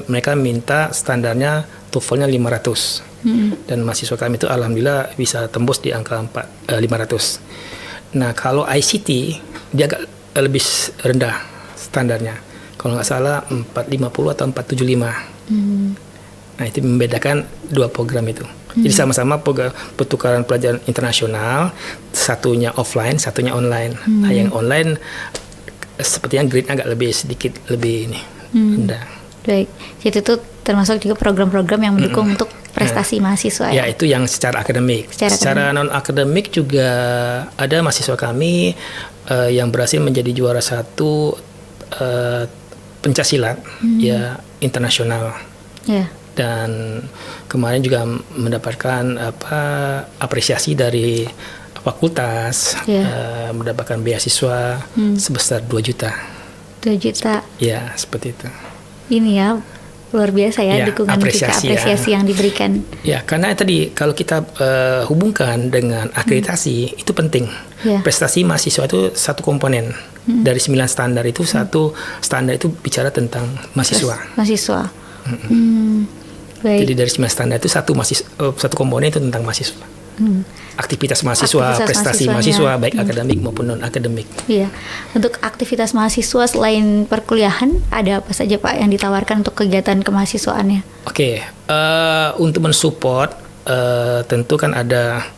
mereka minta standarnya TOEFL-nya 500. Dan mahasiswa kami itu alhamdulillah bisa tembus di angka 500. Nah, kalau ICT dia agak lebih rendah standarnya. Kalau nggak salah 450 atau 475. Nah, itu membedakan 2 program itu. Jadi sama-sama program pertukaran pelajaran internasional, satunya offline, satunya online. Nah, yang online sepertinya grade-nya agak sedikit lebih rendah. Baik. Itu tuh termasuk juga program-program yang mendukung untuk prestasi mahasiswa ya. Itu yang secara akademik. Secara non-akademik juga ada mahasiswa kami yang berhasil menjadi juara 1 pencaksilat ya internasional. Ya. Dan kemarin juga mendapatkan apresiasi dari fakultas, mendapatkan beasiswa sebesar 2 juta. 2 juta. Ya, seperti itu. Ini ya luar biasa ya, dukungan apresiasi yang diberikan. Ya, karena tadi kalau kita hubungkan dengan akreditasi itu penting. Prestasi mahasiswa itu satu komponen. Dari 9 standar itu satu standar itu bicara tentang mahasiswa. Baik. Jadi dari 9 standar itu satu komponen itu tentang mahasiswa. Aktivitas mahasiswa, prestasi mahasiswa baik akademik maupun non akademik. Iya. Untuk aktivitas mahasiswa selain perkuliahan ada apa saja Pak yang ditawarkan untuk kegiatan kemahasiswaannya? Oke, untuk mensupport tentu kan ada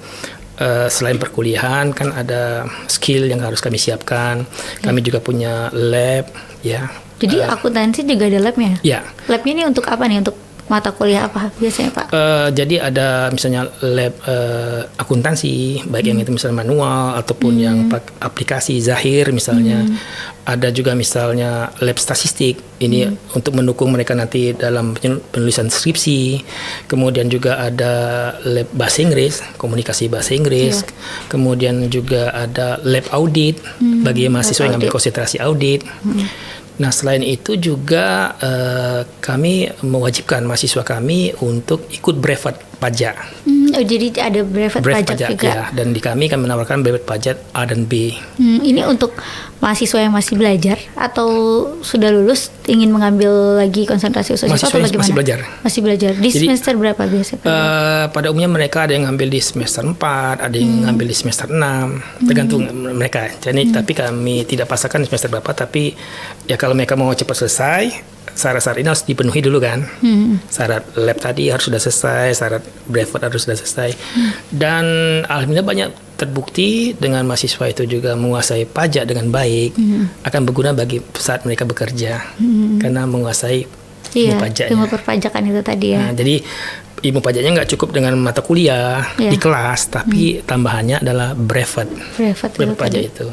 selain perkuliahan kan ada skill yang harus kami siapkan. Kami juga punya lab ya. Jadi akuntansi juga ada labnya? Ya. Labnya ini untuk apa nih? Untuk mata kuliah apa biasanya Pak? Jadi ada misalnya lab akuntansi, baik yang itu misalnya manual ataupun yang aplikasi Zahir misalnya. Ada juga misalnya lab statistik, ini untuk mendukung mereka nanti dalam penulisan skripsi. Kemudian juga ada lab bahasa Inggris, komunikasi bahasa Inggris. Kemudian juga ada lab audit bagi mahasiswa yang ambil konsentrasi audit. Nah, selain itu juga kami mewajibkan mahasiswa kami untuk ikut brevet pajak. Jadi ada brevet pajak juga. Ya, dan di kami menawarkan brevet pajak A dan B. Ini untuk mahasiswa yang masih belajar atau sudah lulus ingin mengambil lagi konsentrasi usaha atau bagaimana? Masih belajar. Masih belajar. Di semester berapa biasanya? Pada umumnya mereka ada yang ngambil di semester 4, ada yang ngambil di semester 6, tergantung mereka. Jadi tapi kami tidak pasarkan di semester berapa, tapi ya kalau mereka mau cepat selesai, syarat-syarat ini harus dipenuhi dulu kan. Syarat lab tadi harus sudah selesai, syarat brevet harus sudah selesai. Dan alhamdulillah banyak terbukti dengan mahasiswa itu juga menguasai pajak dengan baik, akan berguna bagi saat mereka bekerja karena menguasai ilmu pajaknya. Ilmu perpajakan itu tadi ya. Nah, jadi ilmu pajaknya nggak cukup dengan mata kuliah di kelas, tapi tambahannya adalah brevet pajak itu.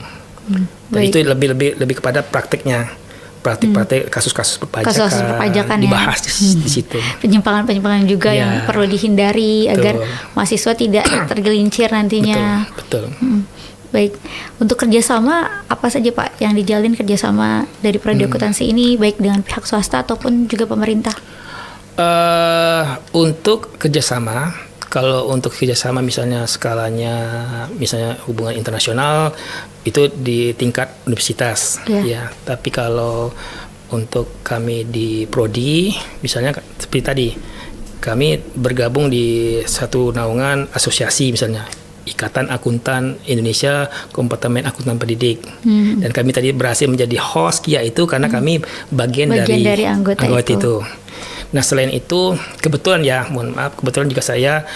Dan itu lebih kepada praktiknya. Praktik-praktik kasus-kasus perpajakan dibahas di situ. Penyimpangan-penyimpangan juga yang perlu dihindari agar mahasiswa tidak tergelincir nantinya. Betul. Baik, untuk kerjasama apa saja Pak yang dijalin kerjasama dari prodi akuntansi ini baik dengan pihak swasta ataupun juga pemerintah? Untuk kerjasama Kalau untuk kerjasama misalnya skalanya, misalnya hubungan internasional itu di tingkat universitas, ya. Tapi kalau untuk kami di Prodi, misalnya seperti tadi, kami bergabung di satu naungan asosiasi misalnya. Ikatan Akuntan Indonesia Kompartemen Akuntan Pendidik, dan kami tadi berhasil menjadi host KIA itu karena kami bagian dari anggota itu. Nah selain itu kebetulan juga saya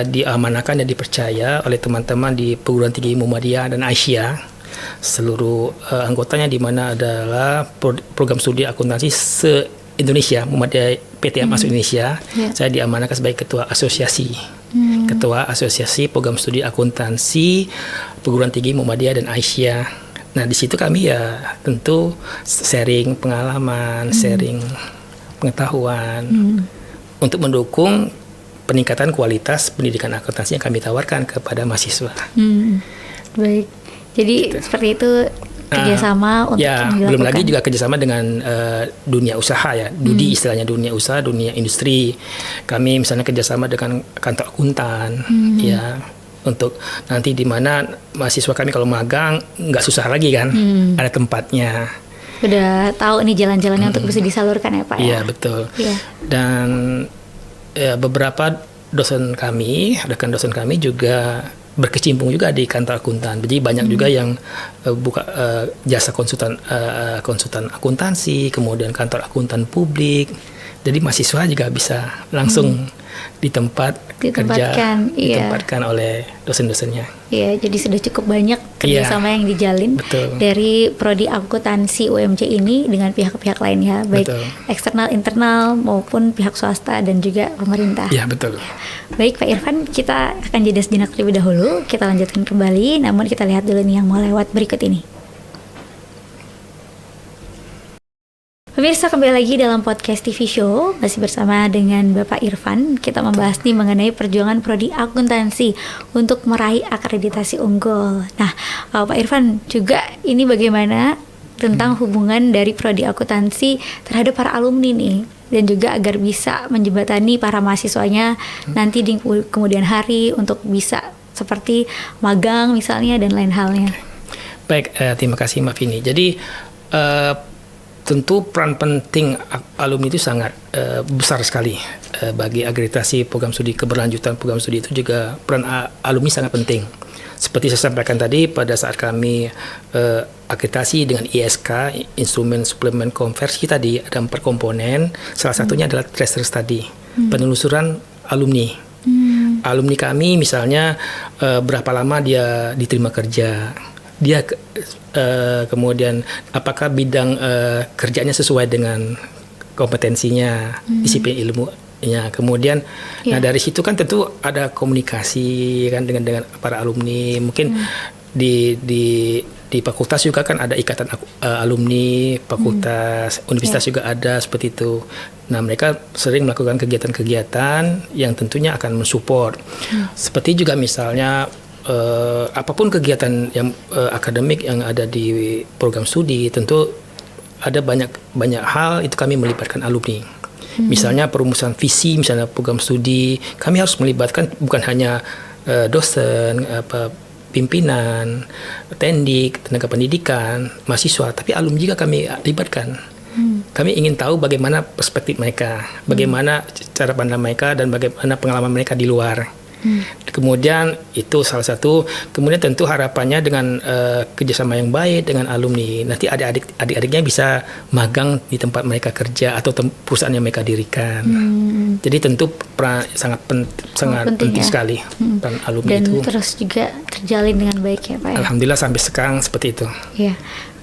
diamanahkan dan dipercaya oleh teman-teman di Perguruan Tinggi Muhammadiyah dan Aisyah, seluruh anggotanya, di mana adalah program studi akuntansi se-Indonesia, Muhammadiyah PTM Masuk Indonesia. Saya diamanahkan sebagai ketua asosiasi. Ketua Asosiasi Program Studi Akuntansi Perguruan Tinggi Muhammadiyah dan Aisyah. Nah di situ kami ya tentu sharing pengalaman, sharing pengetahuan untuk mendukung peningkatan kualitas pendidikan akuntansi yang kami tawarkan kepada mahasiswa. Baik, jadi seperti itu kerjasama untuk dilakukan. Belum lagi juga kerjasama dengan dunia usaha ya, DUDI istilahnya, dunia usaha, dunia industri. Kami misalnya kerjasama dengan kantor akuntan, ya, untuk nanti di mana mahasiswa kami kalau magang nggak susah lagi kan, ada tempatnya. Udah tahu nih jalan-jalannya untuk bisa disalurkan ya Pak ya? Iya betul. Dan beberapa rekan dosen kami juga berkecimpung juga di kantor akuntan. Jadi banyak juga yang buka jasa konsultan akuntansi, kemudian kantor akuntan publik. Jadi mahasiswa juga bisa langsung ditempatkan oleh dosen-dosennya. Iya, jadi sudah cukup banyak kerjasama yang dijalin dari prodi akuntansi UMJ ini dengan pihak-pihak lainnya, baik eksternal, internal maupun pihak swasta dan juga pemerintah. Iya betul. Baik Pak Irfan, kita akan jeda sejenak terlebih dahulu. Kita lanjutkan kembali, namun kita lihat dulu nih yang mau lewat berikut ini. Pemirsa, kembali lagi dalam podcast TV Show, masih bersama dengan Bapak Irfan. Kita membahas nih mengenai perjuangan prodi akuntansi untuk meraih akreditasi unggul. Nah, Pak Irfan, juga ini bagaimana tentang hubungan dari prodi akuntansi terhadap para alumni nih, dan juga agar bisa menjembatani para mahasiswanya nanti di kemudian hari untuk bisa seperti magang misalnya dan lain halnya. Baik, terima kasih Mbak Vini. Jadi tentu peran penting alumni itu sangat besar sekali bagi akreditasi program studi keberlanjutan program studi. Itu juga peran alumni sangat penting. Seperti saya sampaikan tadi, pada saat kami akreditasi dengan ISK, instrumen suplemen konversi tadi, ada 4 komponen. Salah satunya adalah tracer study, penelusuran alumni. Alumni kami misalnya berapa lama dia diterima kerja, dia kemudian apakah bidang kerjanya sesuai dengan kompetensinya, disiplin ilmunya. Kemudian nah dari situ kan tentu ada komunikasi kan dengan para alumni. Mungkin di fakultas juga kan ada ikatan alumni fakultas, universitas juga ada seperti itu. Nah, mereka sering melakukan kegiatan-kegiatan yang tentunya akan mensupport. Seperti juga misalnya apapun kegiatan yang akademik yang ada di program studi, tentu ada banyak hal itu kami melibatkan alumni. Misalnya perumusan visi, misalnya program studi, kami harus melibatkan bukan hanya dosen, pimpinan, tendik, tenaga pendidikan, mahasiswa, tapi alumni juga kami libatkan. Kami ingin tahu bagaimana perspektif mereka, bagaimana cara pandang mereka, dan bagaimana pengalaman mereka di luar. Kemudian itu salah satu. Kemudian tentu harapannya dengan kerjasama yang baik dengan alumni, nanti adik-adiknya bisa magang di tempat mereka kerja atau perusahaan yang mereka dirikan. Jadi tentu sangat penting sekali peran alumni dan itu. Dan terus juga terjalin dengan baik ya Pak ya? Alhamdulillah sampai sekarang seperti itu. Iya.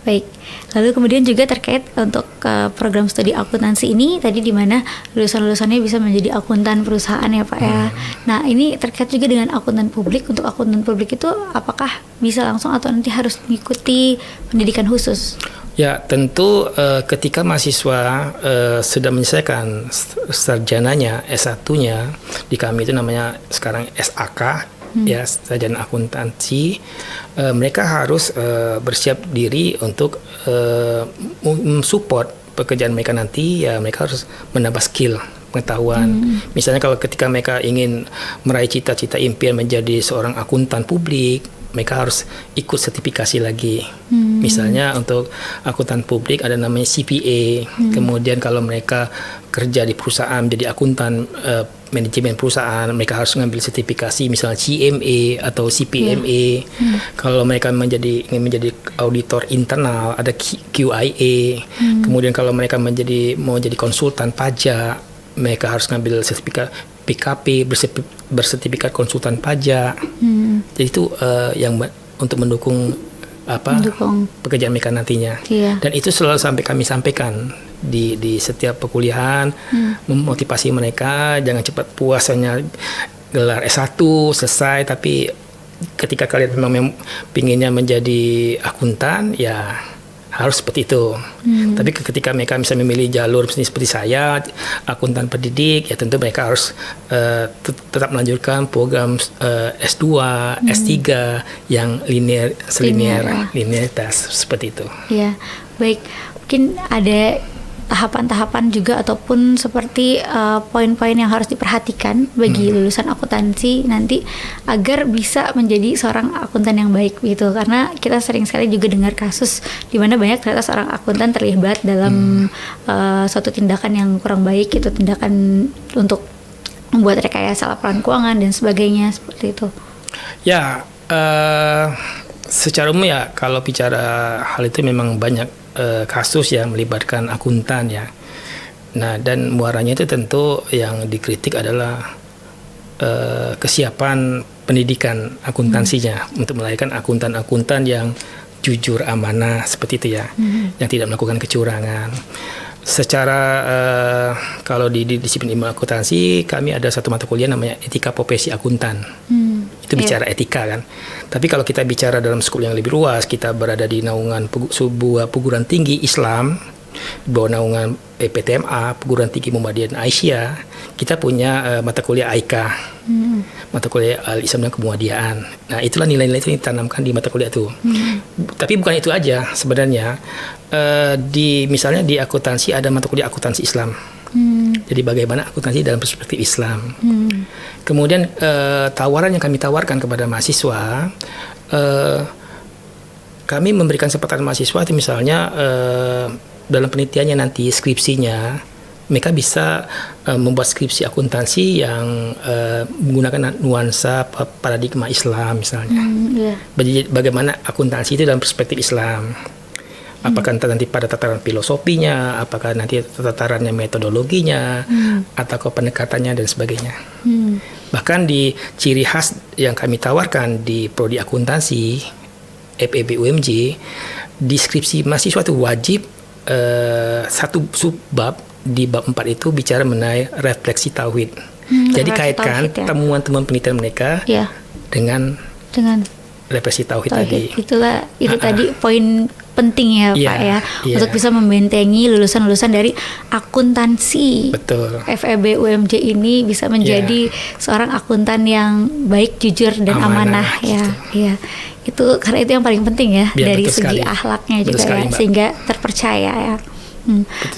Baik, lalu kemudian juga terkait untuk program studi akuntansi ini tadi, di mana lulusan-lulusannya bisa menjadi akuntan perusahaan ya Pak ya. Nah, ini terkait juga dengan akuntan publik. Untuk akuntan publik itu apakah bisa langsung atau nanti harus mengikuti pendidikan khusus? Ya, tentu ketika mahasiswa sudah menyelesaikan sarjananya, S1-nya, di kami itu namanya sekarang SAK, ya, sarjana akuntansi, mereka harus bersiap diri untuk mensupport pekerjaan mereka nanti. Ya, mereka harus menambah skill pengetahuan. Misalnya kalau ketika mereka ingin meraih cita-cita impian menjadi seorang akuntan publik, mereka harus ikut sertifikasi lagi. Misalnya untuk akuntan publik ada namanya CPA. Kemudian kalau mereka kerja di perusahaan menjadi akuntan manajemen perusahaan, mereka harus mengambil sertifikasi misalnya CMA atau CPMA. Kalau mereka ingin menjadi auditor internal ada QIA. Kemudian kalau mereka mau jadi konsultan pajak, mereka harus mengambil sertifikat PKP, bersertifikat konsultan pajak. Jadi itu yang untuk mendukung pekerjaan mereka nantinya. Dan itu selalu kami sampaikan di setiap perkuliahan, memotivasi mereka jangan cepat puas hanya gelar S1 selesai, tapi ketika kalian memang pinginnya menjadi akuntan, ya harus seperti itu. Tapi ketika mereka bisa memilih jalur seperti saya, akuntan pendidik, ya tentu mereka harus tetap melanjutkan program S2, S3 yang linearitas seperti itu. Ya, baik. Mungkin ada tahapan-tahapan juga ataupun seperti poin-poin yang harus diperhatikan bagi lulusan akuntansi nanti agar bisa menjadi seorang akuntan yang baik gitu, karena kita sering sekali juga dengar kasus di mana banyak ternyata seorang akuntan terlibat dalam suatu tindakan yang kurang baik, itu tindakan untuk membuat rekayasa laporan keuangan dan sebagainya seperti itu. Ya, secara umum ya kalau bicara hal itu memang banyak kasus yang melibatkan akuntan ya. Nah, dan muaranya itu tentu yang dikritik adalah kesiapan pendidikan akuntansinya untuk melahirkan akuntan-akuntan yang jujur, amanah seperti itu ya, yang tidak melakukan kecurangan. Secara kalau di disiplin ilmu akuntansi kami ada satu mata kuliah namanya etika profesi akuntan. Itu bicara etika kan. Tapi kalau kita bicara dalam skop yang lebih luas, kita berada di naungan sebuah perguruan tinggi Islam, di bawah naungan PTMA, perguruan tinggi Muhammadiyah dan Aisyah. Kita punya mata kuliah AIKA, mata kuliah Al-Islam dan Kemuhammadiyaan. Nah, itulah nilai-nilai itu yang ditanamkan di mata kuliah itu. Tapi bukan itu aja sebenarnya. Misalnya di akuntansi ada mata kuliah akuntansi Islam. Jadi bagaimana akuntansi dalam perspektif Islam. Kemudian tawaran yang kami tawarkan kepada mahasiswa, kami memberikan kesempatan mahasiswa itu misalnya dalam penelitiannya nanti skripsinya, mereka bisa membuat skripsi akuntansi yang menggunakan nuansa paradigma Islam misalnya. Bagaimana akuntansi itu dalam perspektif Islam. Apakah nanti pada tataran filosofinya, apakah nanti tatarannya metodologinya, atau pendekatannya dan sebagainya. Bahkan di ciri khas yang kami tawarkan di prodi akuntansi FEB UMJ, deskripsi mahasiswa itu wajib satu subbab di bab 4 itu bicara mengenai refleksi tauhid. Jadi kaitkan temuan-temuan penelitian mereka dengan refleksi tauhid tadi. Itu tadi poin penting ya Pak ya, untuk bisa membentengi lulusan-lulusan dari akuntansi. Betul. FEB UMJ ini bisa menjadi seorang akuntan yang baik, jujur dan amanah ya. Iya. Itu karena itu yang paling penting ya dari segi akhlaknya juga ya, sehingga terpercaya ya.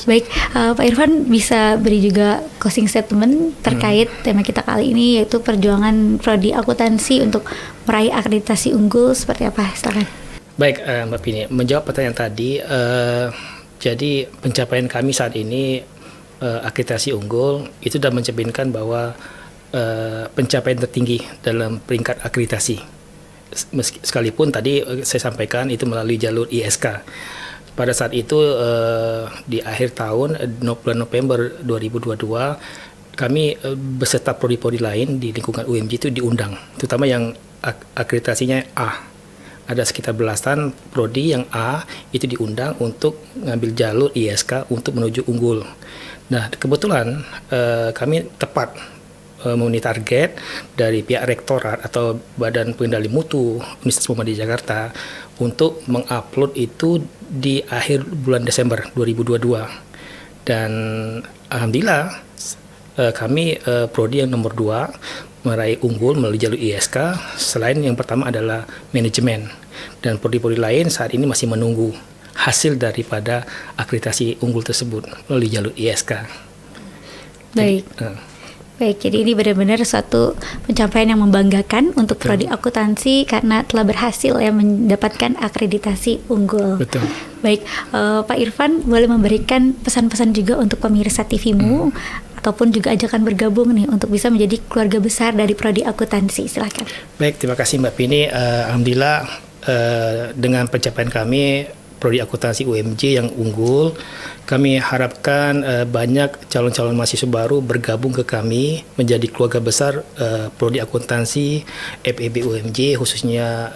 Baik, Pak Irfan bisa beri juga closing statement terkait tema kita kali ini, yaitu perjuangan prodi akuntansi untuk meraih akreditasi unggul seperti apa? Silakan. Baik, Mbak Pini, menjawab pertanyaan tadi, jadi pencapaian kami saat ini akreditasi unggul itu sudah mencerminkan bahwa pencapaian tertinggi dalam peringkat akreditasi. Sekalipun tadi saya sampaikan itu melalui jalur ISK. Pada saat itu di akhir tahun bulan November 2022 kami beserta prodi-prodi lain di lingkungan UMJ itu diundang, terutama yang akreditasinya A. Ada sekitar belasan prodi yang A itu diundang untuk ngambil jalur ISK untuk menuju unggul. Nah, kebetulan kami tepat memenuhi target dari pihak rektorat atau Badan Pengendali Mutu Universitas Muhammadiyah Jakarta untuk mengupload itu di akhir bulan Desember 2022. Dan alhamdulillah kami prodi yang nomor 2 meraih unggul melalui jalur ISK, selain yang pertama adalah manajemen. Dan prodi-prodi lain saat ini masih menunggu hasil daripada akreditasi unggul tersebut melalui jalur ISK. Baik. Baik, jadi ini benar-benar suatu pencapaian yang membanggakan untuk Betul. prodi akuntansi karena telah berhasil ya mendapatkan akreditasi unggul. Betul. Baik, Pak Irfan boleh memberikan pesan-pesan juga untuk pemirsa TVmu ataupun juga ajakan bergabung nih untuk bisa menjadi keluarga besar dari prodi akuntansi. Silakan. Baik, terima kasih Mbak Pini. Alhamdulillah dengan pencapaian kami prodi akuntansi UMJ yang unggul, kami harapkan banyak calon-calon mahasiswa baru bergabung ke kami menjadi keluarga besar prodi akuntansi FEB UMJ, khususnya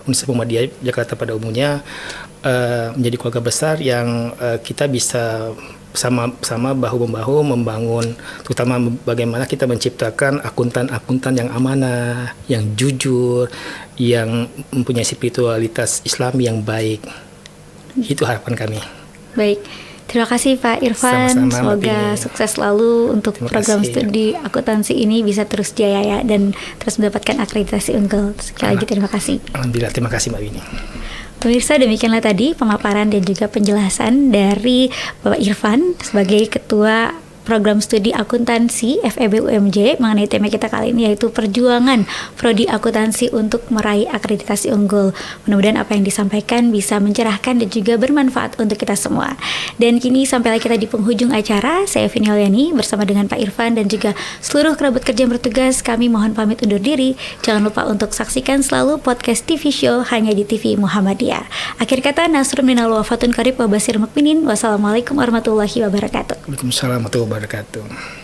Universitas Muhammadiyah Jakarta pada umumnya, menjadi keluarga besar yang kita bisa sama-sama bahu-membahu membangun, terutama bagaimana kita menciptakan akuntan-akuntan yang amanah, yang jujur, yang mempunyai spiritualitas Islam yang baik. Itu harapan kami. Baik, terima kasih Pak Irfan. Sama-sama, Mbak Semoga Pini. sukses selalu untuk Terima program kasih. studi akuntansi ini bisa terus jaya ya dan terus mendapatkan akreditasi unggul. Sekali lagi terima kasih. Alhamdulillah, terima kasih Mbak Winnie. Pemirsa, demikianlah tadi pemaparan dan juga penjelasan dari Bapak Irfan sebagai Ketua Program Studi Akuntansi FEB UMJ mengenai tema kita kali ini, yaitu perjuangan prodi akuntansi untuk meraih akreditasi unggul. Mudah-mudahan apa yang disampaikan bisa mencerahkan dan juga bermanfaat untuk kita semua. Dan kini sampailah kita di penghujung acara. Saya Vini Holyani bersama dengan Pak Irfan dan juga seluruh kerabat kerja yang bertugas, kami mohon pamit undur diri. Jangan lupa untuk saksikan selalu podcast TV Show hanya di TV Muhammadiyah. Akhir kata, Nasrun minal wafatun qarib wa basir mukminin. Wassalamualaikum warahmatullahi wabarakatuh. Waalaikumsalam warahmatullahi wabarakatuh.